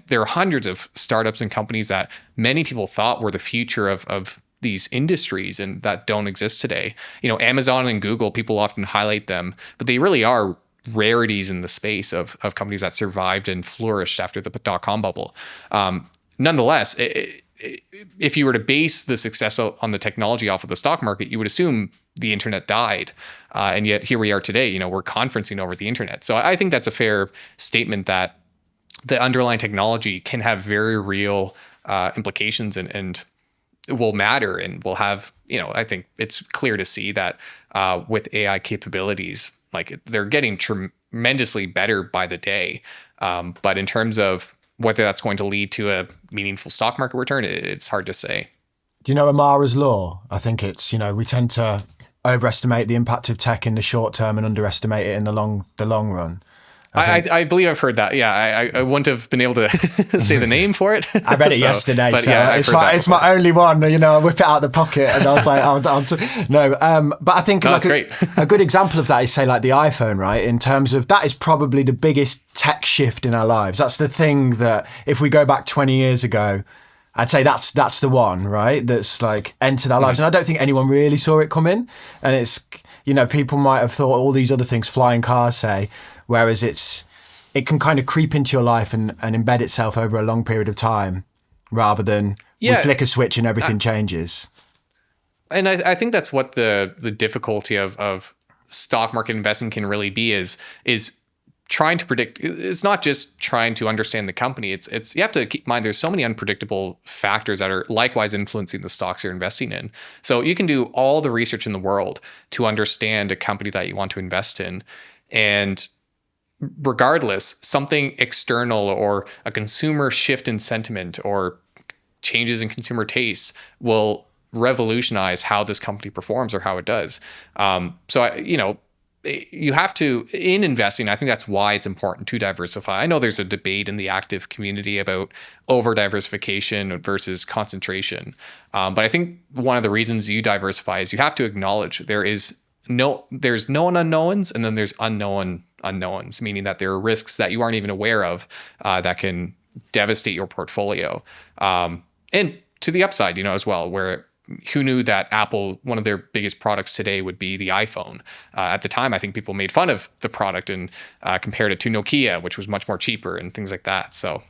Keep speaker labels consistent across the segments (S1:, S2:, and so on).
S1: there are hundreds of startups and companies that many people thought were the future of these industries and that don't exist today. Amazon and Google, people often highlight them, but they really are rarities in the space of companies that survived and flourished after the dot-com bubble. Nonetheless, if you were to base the success on the technology off of the stock market, you would assume the internet died. And yet here we are today, we're conferencing over the internet. So I think that's a fair statement that the underlying technology can have very real implications and will matter and will have, I think it's clear to see that with AI capabilities, like they're getting tremendously better by the day. But in terms of whether that's going to lead to a meaningful stock market return, it's hard to say.
S2: Do you know Amara's law? I think it's, we tend to overestimate the impact of tech in the short term and underestimate it in the long run.
S1: I believe I've heard that. Yeah, I wouldn't have been able to say the name for it.
S2: I read it yesterday,
S1: but
S2: so
S1: yeah,
S2: it's my only one. I whip it out of the pocket, and I was like, but I think
S1: that's great.
S2: A good example of that is, say, like the iPhone, right? In terms of that is probably the biggest tech shift in our lives. That's the thing that if we go back 20 years ago, I'd say that's the one, right? That's like entered our lives, and I don't think anyone really saw it come in. And it's, people might have thought all these other things, flying cars, say. Whereas it can kind of creep into your life and embed itself over a long period of time rather than we flick a switch and everything changes.
S1: And I think that's what the difficulty of stock market investing can really be is trying to predict. It's not just trying to understand the company. It's you have to keep in mind there's so many unpredictable factors that are likewise influencing the stocks you're investing in. So you can do all the research in the world to understand a company that you want to invest in. And regardless, something external or a consumer shift in sentiment or changes in consumer tastes will revolutionize how this company performs or how it does. You have to, in investing, I think that's why it's important to diversify. I know there's a debate in the active community about over diversification versus concentration. But I think one of the reasons you diversify is you have to acknowledge there's known unknowns, and then there's unknown unknowns, meaning that there are risks that you aren't even aware of that can devastate your portfolio. And to the upside, as well, where who knew that Apple, one of their biggest products today would be the iPhone. At the time, I think people made fun of the product and compared it to Nokia, which was much more cheaper and things like that. So,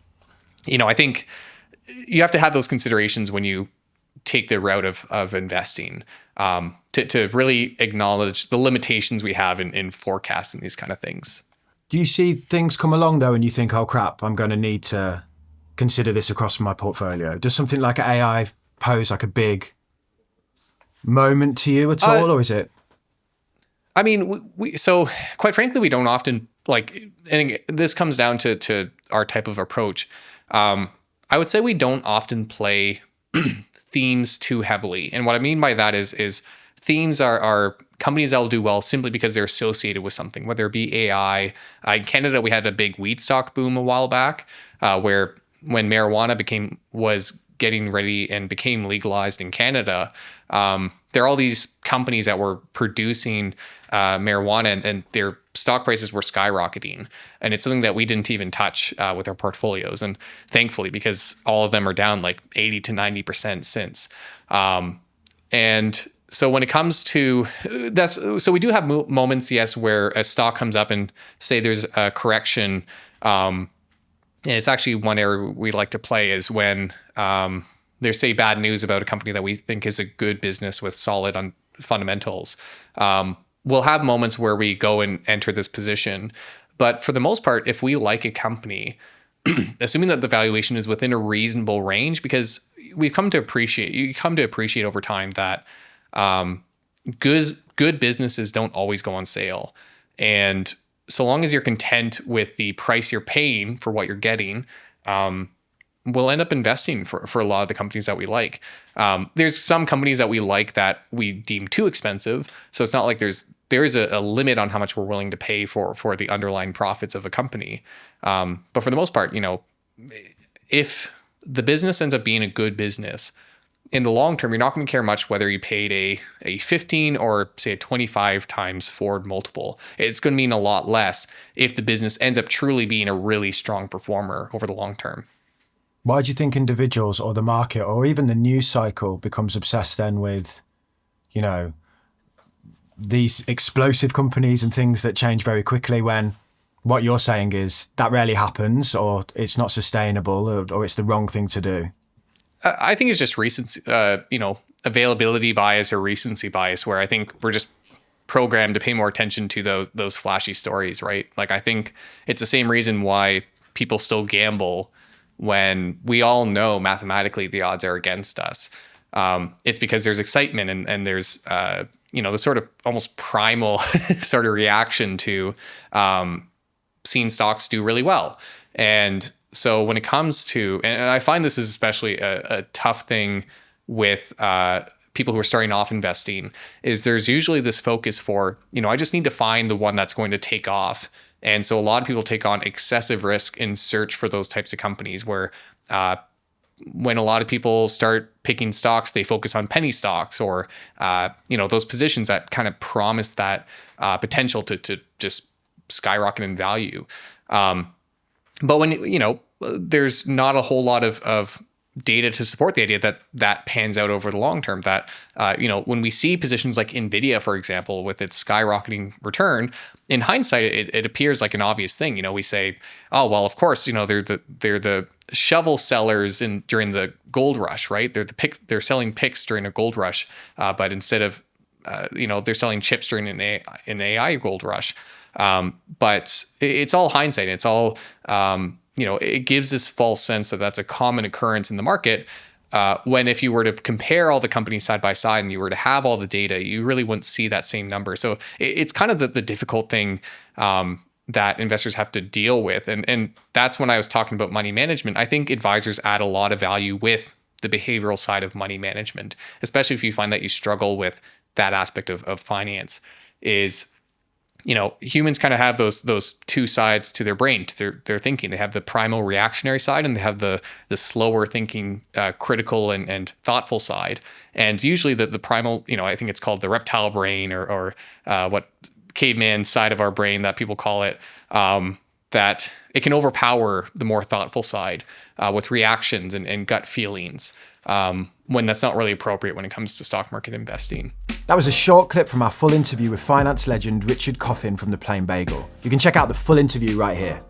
S1: I think you have to have those considerations when you take the route of investing, to really acknowledge the limitations we have in forecasting these kind of things.
S2: Do you see things come along though and you think, oh crap, I'm going to need to consider this across my portfolio? Does something like AI pose like a big moment to you at all, or is it?
S1: I mean, so quite frankly, we don't often and this comes down to our type of approach. I would say we don't often play themes too heavily. And what I mean by that is themes are companies that will do well simply because they're associated with something, whether it be AI. In Canada, we had a big weed stock boom a while back, where when marijuana was getting ready and became legalized in Canada, there are all these companies that were producing marijuana and their stock prices were skyrocketing. And it's something that we didn't even touch with our portfolios. And thankfully, because all of them are down like 80 to 90% since. And so when it comes to so we do have moments, yes, where a stock comes up and say there's a correction. And it's actually one area we like to play is when there's, say, bad news about a company that we think is a good business with solid fundamentals. We'll have moments where we go and enter this position. But for the most part, if we like a company, assuming that the valuation is within a reasonable range, because you come to appreciate over time that good businesses don't always go on sale. And so long as you're content with the price you're paying for what you're getting, we'll end up investing for a lot of the companies that we like. There's some companies that we like that we deem too expensive. So it's not like there is a limit on how much we're willing to pay for the underlying profits of a company. But for the most part, if the business ends up being a good business, in the long term, you're not going to care much whether you paid a 15 or say a 25 times forward multiple. It's going to mean a lot less if the business ends up truly being a really strong performer over the long term.
S2: Why do you think individuals or the market or even the news cycle becomes obsessed then with, you know, these explosive companies and things that change very quickly, when what you're saying is that rarely happens, or it's not sustainable, or it's the wrong thing to do?
S1: I think it's just recency, availability bias or recency bias, where I think we're just programmed to pay more attention to those flashy stories, right? Like, I think it's the same reason why people still gamble when we all know mathematically the odds are against us. It's because there's excitement and there's the sort of almost primal sort of reaction to seeing stocks do really well. And so when it comes to, and I find this is especially a tough thing with people who are starting off investing, is there's usually this focus for, I just need to find the one that's going to take off. And so a lot of people take on excessive risk in search for those types of companies, where when a lot of people start picking stocks, they focus on penny stocks or, those positions that kind of promise that potential to just skyrocket in value. But when, there's not a whole lot of data to support the idea that pans out over the long term, that, when we see positions like NVIDIA, for example, with its skyrocketing return, in hindsight, it appears like an obvious thing. We say, oh, well, of course, they're the shovel sellers during the gold rush, right? They're selling picks during a gold rush, but instead of, they're selling chips during an AI gold rush. But it's all hindsight. It's all, it gives this false sense that that's a common occurrence in the market. When if you were to compare all the companies side by side and you were to have all the data, you really wouldn't see that same number. So it's kind of the difficult thing that investors have to deal with. And that's when I was talking about money management. I think advisors add a lot of value with the behavioral side of money management, especially if you find that you struggle with that aspect of finance. Is humans kind of have those two sides to their brain, to their thinking. They have the primal reactionary side, and they have the slower thinking, critical and thoughtful side. And usually the primal, I think it's called the reptile brain, or what caveman side of our brain that people call it, that it can overpower the more thoughtful side with reactions and gut feelings, when that's not really appropriate when it comes to stock market investing.
S2: That was a short clip from our full interview with finance legend Richard Coffin from The Plain Bagel. You can check out the full interview right here.